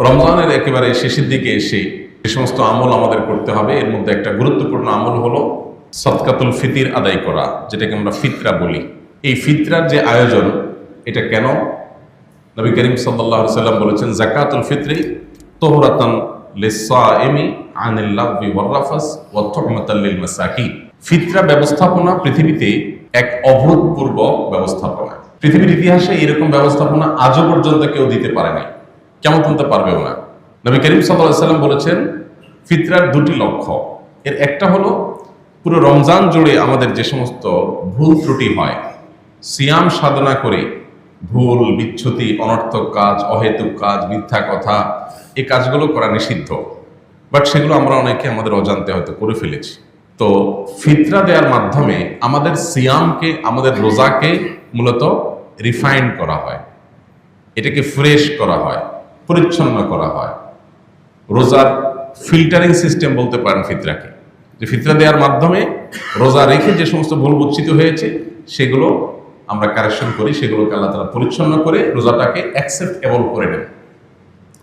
রমজানের একেবারে শেষের দিকে এসে যে সমস্ত আমল আমাদের করতে হবে, এর মধ্যে একটা গুরুত্বপূর্ণ আমল হলো সদকাতুল ফিতির আদায় করা, যেটাকে আমরা ফিতরা বলি। এই ফিতরার যে আয়োজন, এটা কেন? নবী করিম সাল্লাল্লাহু আলাইহি সাল্লাম বলেছেন, যাকাতুল ফিতরি তুহরাতান লিস-সাইমি আনিল লাগবি ওয়ার রাফাস ওয়া তুহমাতাল লিল মাসাকিন। ফিতরা ব্যবস্থাপনা পৃথিবীতে এক অভূতপূর্ব ব্যবস্থাপনা। পৃথিবীর ইতিহাসে এরকম ব্যবস্থাপনা আজও পর্যন্ত কেউ দিতে পারে নাই, কেমন করতে পারবেও না। নবী করিম সাল্লাল্লাহু আলাইহি সাল্লাম বলেছেন, ফিতরার দুটি লক্ষ্য। এর একটা হলো পুরো রমজান জুড়ে আমাদের যে সমস্ত ভুল ত্রুটি হয়, সিয়াম সাধনা করে ভুল, বিচ্যুতি, অনর্থক কাজ, অহেতুক কাজ, মিথ্যা কথা, এই কাজগুলো করা নিষিদ্ধ, বাট সেগুলো আমরা অনেকে আমাদের অজান্তে হয়তো করে ফেলেছি। তো ফিতরা দেওয়ার মাধ্যমে আমাদের সিয়ামকে, আমাদের রোজাকে মূলত রিফাইন করা হয়, এটাকে ফ্রেশ করা হয়, পরিচ্ছন্ন করা হয়। রোজার ফিল্টারিং সিস্টেম বলতে পারেন ফিতরাকে, যে ফিতরা দেওয়ার মাধ্যমে রোজা রেখে যে সমস্ত ভুল বুচ্ছিত হয়েছে সেগুলো আমরা কারেকশন করি, সেগুলোকে আল্লাহ তাআলা পরিচ্ছন্ন করে রোজাটাকে অ্যাকসেপ্টেবল করে নেন।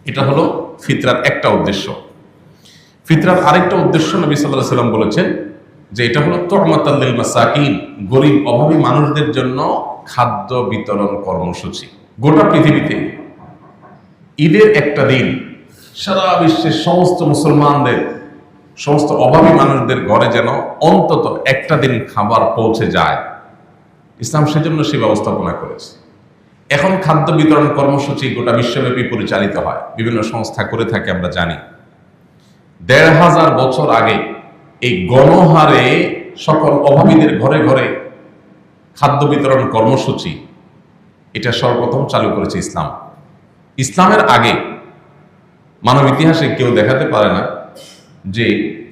এটা হলো ফিতরার একটা উদ্দেশ্য। ফিতরার আরেকটা উদ্দেশ্য নবী সাল্লাল্লাহু আলাইহি সাল্লাম বলেছেন যে এটা হলো তুহমাতাল লিল মাসাকিন, গরিব অভাবী মানুষদের জন্য খাদ্য বিতরণ কর্মসূচি। গোটা পৃথিবীতে ঈদের একটা দিন সারা বিশ্বের সমস্ত মুসলমানদের, সমস্ত অভাবী মানুষদের ঘরে যেন অন্তত একটা দিন খাবার পৌঁছে যায়, ইসলাম সেজন্য সেই ব্যবস্থাপনা করেছে। এখন খাদ্য বিতরণ কর্মসূচি গোটা বিশ্বব্যাপী পরিচালিত হয়, বিভিন্ন সংস্থা করে থাকে, আমরা জানি। ১৫০০ বছর আগে এই গণহারে সকল অভাবীদের ঘরে ঘরে খাদ্য বিতরণ কর্মসূচি, এটা সর্বপ্রথম চালু করেছে ইসলাম। ইসলামের আগে মানব ইতিহাসে কেউ দেখাতে পারে না যে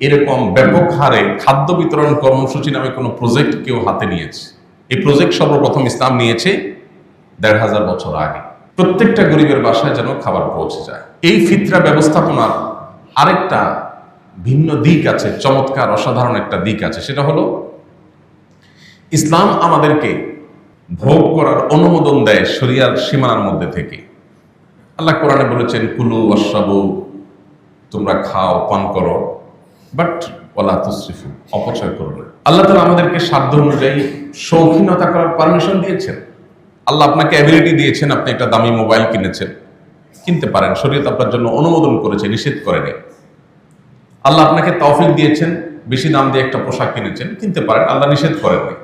এরকম ব্যাপক হারে খাদ্য বিতরণ কর্মসূচি নামে কোনো প্রজেক্ট কেউ হাতে নিয়েছে। এই প্রজেক্ট সর্বপ্রথম ইসলাম নিয়েছে ১৫০০ বছর আগে। প্রত্যেকটা গরিবের বাসায় যেন খাবার পৌঁছে যায়। এই ফিতরা ব্যবস্থাপনার আরেকটা ভিন্ন দিক আছে, চমৎকার অসাধারণ একটা দিক আছে। সেটা হলো ইসলাম আমাদেরকে ভোগ করার অনুমোদন দেয় শরিয়ার সীমানার মধ্যে থেকে। আল্লাহ কোরআনে বলেছেন, কুলু ওয়াশরাবু, তোমরা খাও, পান করো, বাট ওয়ালা তুসরিফু, অপচয় করো না। আল্লাহ তাআলা আমাদেরকে সাধ্য অনুযায়ী শৌখিনতা করার পারমিশন দিয়েছেন। আল্লাহ আপনাকে অ্যাবিলিটি দিয়েছেন, আপনি একটা দামি মোবাইল কিনেছেন, কিনতে পারেন, শরীয়ত আপনার জন্য অনুমোদন করেছে, নিষেধ করেনি। আল্লাহ আপনাকে তৌফিক দিয়েছেন, বেশি দাম দিয়ে একটা পোশাক কিনেছেন, কিনতে পারেন, আল্লাহ নিষেধ করেননি।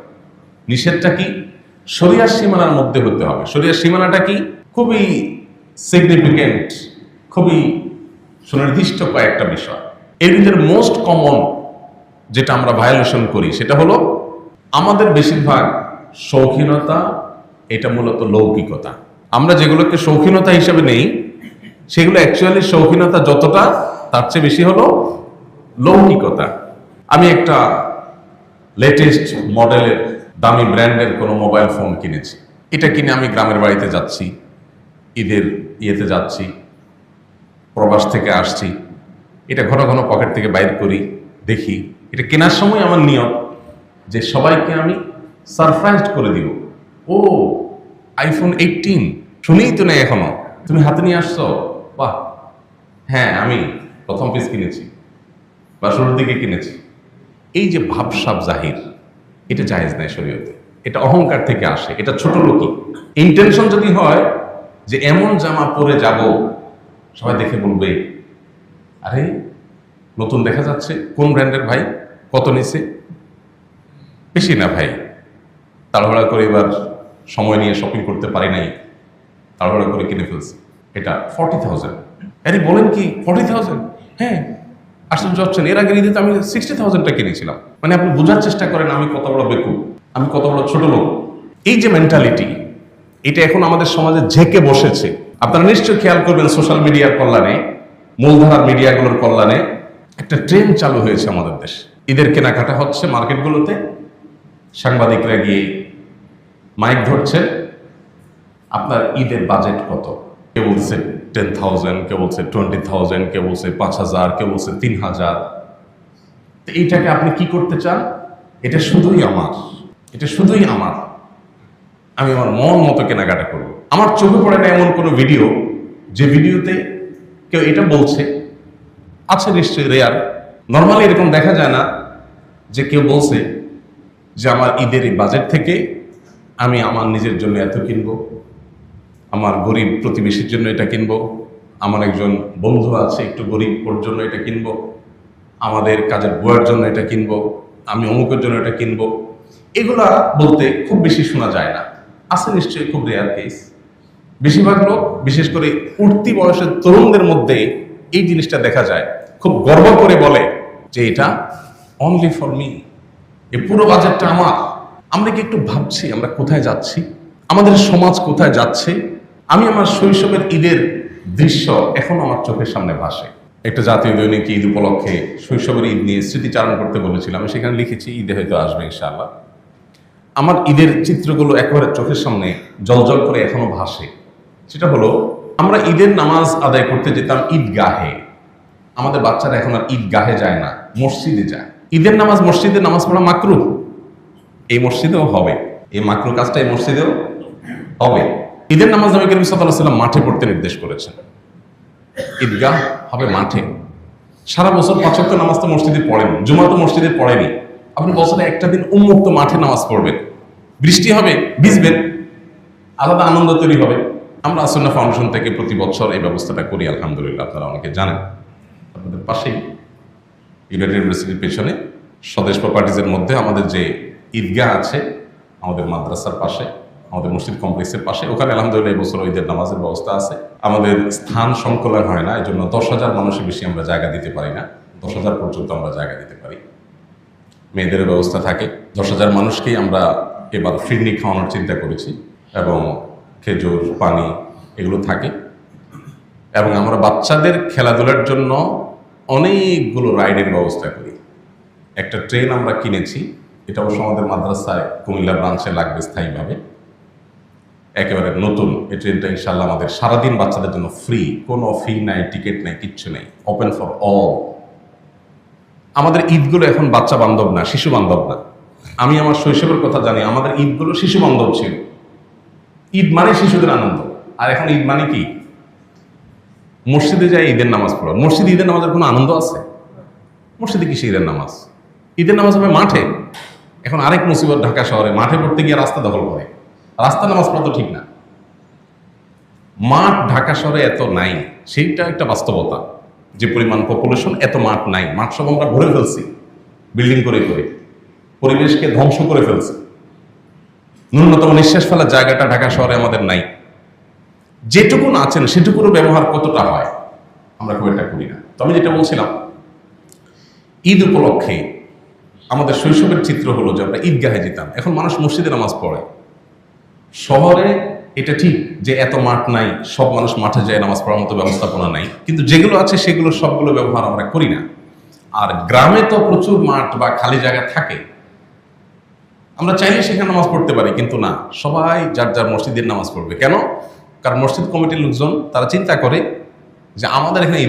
নিষেধটা কি? শরিয়ার সীমানার মধ্যে হতে হবে। শরিয়ার সীমানাটা কি? খুবই সিগনিফিকেন্ট, খুবই সুনির্দিষ্ট কয়েকটা বিষয়। এর ভিতরে মোস্ট কমন যেটা আমরা ভায়োলেশন করি সেটা হলো আমাদের বেশিরভাগ শৌখিনতা, এটা মূলত লৌকিকতা। আমরা যেগুলোকে শৌখিনতা হিসেবে নেই, সেগুলো অ্যাকচুয়ালি শৌখিনতা যতটা, তার চেয়ে বেশি হলো লৌকিকতা। আমি একটা লেটেস্ট মডেলের দামি ব্র্যান্ডের কোনো মোবাইল ফোন কিনেছি। এটা কিনে আমি গ্রামের বাড়িতে যাচ্ছি, ঈদের ইয়েতে যাচ্ছি, প্রবাস থেকে আসছি, এটা ঘন ঘন পকেট থেকে বাইর করি, দেখি। এটা কেনার সময় আমার নিয়ত যে সবাইকে আমি সারপ্রাইজ করে দিব। ও, আইফোন 18 শুনেই তো নেই এখনো, তুমি হাতে নিয়ে আসছো, বাহ। হ্যাঁ, আমি প্রথম পিস কিনেছি বা শুরুর দিকে কিনেছি। এই যে ভাবসাব জাহির, এটা জায়েজ নাই শরীয়তে। এটা অহংকার থেকে আসে, এটা ছোট লোকই। ইন্টেনশন যদি হয় যে এমন জামা পরে যাব সবাই দেখে বলবে, আরে নতুন দেখা যাচ্ছে, কোন ব্র্যান্ডের ভাই, কত নিছে? বেশি না ভাই, তাড়াহুড়া করে এবার সময় নিয়ে শপিং করতে পারি নাই, তাড়াহুড়া করে কিনে ফেলছি, এটা 40,000। আরে বলেন কি 40,000? হ্যাঁ, আশ্চর্য হচ্ছেন, এর আগে ঈদে তো আমি 60,000টা কিনেছিলাম। মানে আপনি বোঝার চেষ্টা করেন আমি কত বড় বেকুব, আমি কত বড় ছোট লোক। এই যে মেন্টালিটি, এটা এখন আমাদের সমাজে ঝেঁকে বসেছে। আপনারা নিশ্চয়ই খেয়াল করবেন, সোশ্যাল মিডিয়ার কল্যাণে, মূলধারার মিডিয়াগুলোর কল্যাণে একটা ট্রেন্ড চালু হয়েছে আমাদের দেশে। ঈদের কেনাকাটা হচ্ছে মার্কেটগুলোতে, সাংবাদিকরা গিয়ে মাইক ধরছে, আপনার ঈদের বাজেট কত? কেউ বলছে 10,000, কেউ বলছে 20,000, কেউ বলছে 5,000, কেউ বলছে 3,000। তো এইটাকে আপনি কি করতে চান? এটা শুধুই আমার, এটা শুধুই আমার, আমি আমার মন মতো কেনাকাটা করব। আমার চোখে পড়ে না এমন কোনো ভিডিও যে ভিডিওতে কেউ এটা বলছে, আছে নিশ্চয়ই, রেয়ার। নর্মালি এরকম দেখা যায় না যে কেউ বলছে যে আমার ঈদের এই বাজেট থেকে আমি আমার নিজের জন্য এত কিনবো, আমার গরিব প্রতিবেশীর জন্য এটা কিনবো, আমার একজন বন্ধু আছে একটু গরিব, ওর জন্য এটা কিনবো, আমাদের কাজের বুয়ার জন্য এটা কিনবো, আমি অমুকের জন্য এটা কিনবো। এগুলা বলতে খুব বেশি শোনা যায় না, আছে নিশ্চয়ই, খুব রেয়ার কেস। বেশিরভাগ লোক, বিশেষ করে উঠতি বয়সের তরুণদের মধ্যে এই জিনিসটা দেখা যায়, খুব গর্ব করে বলে যে এটা অনলি ফর মি, এই পুরো বাজেটটা আমার। আমরা কি একটু ভাবছি আমরা কোথায় যাচ্ছি, আমাদের সমাজ কোথায় যাচ্ছে? আমি আমার শৈশবের ঈদের দৃশ্য এখন আমার চোখের সামনে ভাসে। একটা জাতীয় দৈনিক ঈদ উপলক্ষে শৈশবের ঈদ নিয়ে স্মৃতিচারণ করতে বলেছিলাম, আমি সেখানে লিখেছি ঈদে হয়তো আসবে ইনশাআল্লাহ। আমার ঈদের চিত্রগুলো একেবারে চোখের সামনে জলজল করে এখনো ভাসে। সেটা হলো, আমরা ঈদের নামাজ আদায় করতে যেতাম ঈদগাহে। আমাদের বাচ্চারা এখন আর ঈদগাহে যায় না, মসজিদে যায়। ঈদের নামাজ, মসজিদে নামাজ পড়া মাকরুহ, এই মসজিদেও হবে। এই মাকরুহ কাজটা এই মসজিদেও হবে। ঈদের নামাজ নবী করিম সাল্লাল্লাহু আলাইহি ওয়াসাল্লাম মাঠে পড়তে নির্দেশ করেছেন। ঈদগাহ হবে মাঠে। সারা বছর 5 ওয়াক্ত নামাজ তো মসজিদে পড়েন, জুমা তো মসজিদে পড়েনি। আপনি বছরে একটা দিন উন্মুক্ত মাঠে নামাজ পড়বেন, বৃষ্টি হবে, ভিজবেন, আলাদা আনন্দ তৈরি হবে। আমরা আসন্না ফাউন্ডেশন থেকে প্রতি বছর এই ব্যবস্থাটা করি, আলহামদুলিল্লাহ। আপনারা অনেকে জানেন, আপনাদের পাশেই ইউনাইটেড ইউনিভার্সিটির পেছনে স্বদেশ প্রপার্টিজের মধ্যে আমাদের যে ঈদগাহ আছে, আমাদের মাদ্রাসার পাশে, আমাদের মসজিদ কমপ্লেক্সের পাশে, ওখানে আলহামদুলিল্লাহ এই বছর ঈদের নামাজের ব্যবস্থা আছে। আমাদের স্থান সংকলন হয় না, এই জন্য 10,000 মানুষের বেশি আমরা জায়গা দিতে পারি না। 10,000 পর্যন্ত আমরা জায়গা দিতে পারি, মেয়েদের ব্যবস্থা থাকে। 10,000 মানুষকেই আমরা এবার ফিরনি খাওয়ানোর চিন্তা করেছি, এবং খেজুর, পানি এগুলো থাকে। এবং আমরা বাচ্চাদের খেলাধুলার জন্য অনেকগুলো রাইডের ব্যবস্থা করি। একটা ট্রেন আমরা কিনেছি, এটা অবশ্য আমাদের মাদ্রাসায় কুমিল্লা ব্রাঞ্চে লাগবে স্থায়ীভাবে, একেবারে নতুন। এই ট্রেনটা ইনশাল্লাহ আমাদের সারাদিন বাচ্চাদের জন্য ফ্রি, কোনো ফি নাই, টিকিট নাই, কিচ্ছু নেই, ওপেন ফর অল। আমাদের ঈদগুলো এখন বাচ্চা বান্ধব না, শিশু বান্ধব না। আমি আমার শৈশবের কথা জানি, আমাদের ঈদগুলো শিশু বান্ধব ছিল। ঈদ মানে শিশুদের আনন্দ। আর এখন ঈদ মানে কি? মসজিদে যায় ঈদের নামাজ পড়া। মসজিদে ঈদের নামাজের কোনো আনন্দ আছে? মসজিদে কিসে ঈদের নামাজ? ঈদের নামাজ হবে মাঠে। এখন আরেক মুসিবত, ঢাকা শহরে মাঠে পড়তে গিয়ে রাস্তা দখল করে। রাস্তা নামাজ পড়া তো ঠিক না। মাঠ ঢাকা শহরে এত নাই, সেইটা একটা বাস্তবতা। যে পরিমাণ পপুলেশন, এত মাঠ নাই। মাঠ সব আমরা ভরে ফেলছি বিল্ডিং করে করে, পরিবেশকে ধ্বংস করে ফেলছি। ন্যূনতম নিঃশ্বাস ফেলার জায়গাটা ঢাকা শহরে আমাদের নাই। যেটুকু আছেন সেটুকুর ব্যবহার কতটা হয় আমরা খুব একটা করি না। তো আমি যেটা বলছিলাম, ঈদ উপলক্ষে আমাদের শৈশবের চিত্র হলো যে আমরা ঈদগাহে যেতাম। এখন মানুষ মসজিদে নামাজ পড়ে। শহরে এটা ঠিক যে এত মাঠ নাই, সব মানুষ মাঠে যায় নামাজ পড়ার মতো ব্যবস্থাপনা নাই, কিন্তু যেগুলো আছে সেগুলো সবগুলো ব্যবহার আমরা করি না। আর গ্রামে তো প্রচুর মাঠ বা খালি জায়গা থাকে, আমরা চাইলে সেখানে নামাজ পড়তে পারি, কিন্তু না, সবাই যার যার মসজিদের নামাজ পড়বে। কেন? কারণ মসজিদ কমিটির লোকজন তারা চিন্তা করে যে আমাদের এখানে